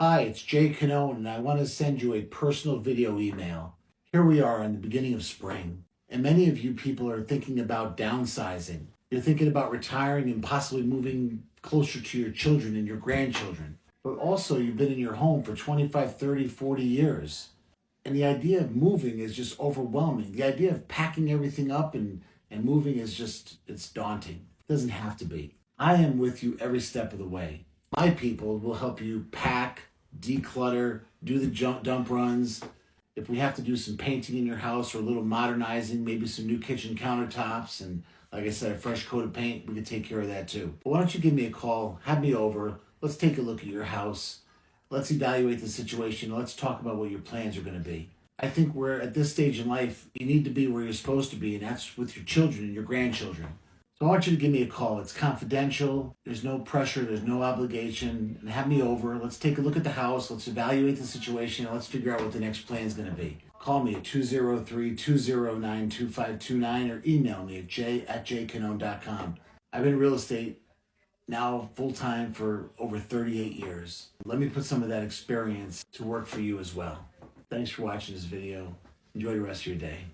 Hi, it's Jay Cannone, and I want to send you a personal video email. Here we are in the beginning of spring, and many of you people are thinking about downsizing. You're thinking about retiring and possibly moving closer to your children and your grandchildren. But also, you've been in your home for 25, 30, 40 years. And the idea of moving is just overwhelming. The idea of packing everything up and moving is just, it's daunting. It doesn't have to be. I am with you every step of the way. My people will help you pack, declutter, do the dump runs. If we have to do some painting in your house or a little modernizing, maybe some new kitchen countertops and, like I said, a fresh coat of paint, we can take care of that too. But why don't you give me a call, have me over, let's take a look at your house, let's evaluate the situation, let's talk about what your plans are going to be. I think we're at this stage in life, you need to be where you're supposed to be, and that's with your children and your grandchildren. So I want you to give me a call. It's confidential. There's no pressure. There's no obligation. And have me over. Let's take a look at the house. Let's evaluate the situation. And let's figure out what the next plan is going to be. Call me at 203-209-2529 or email me at j@jcannone.com. I've been in real estate now full-time for over 38 years. Let me put some of that experience to work for you as well. Thanks for watching this video. Enjoy the rest of your day.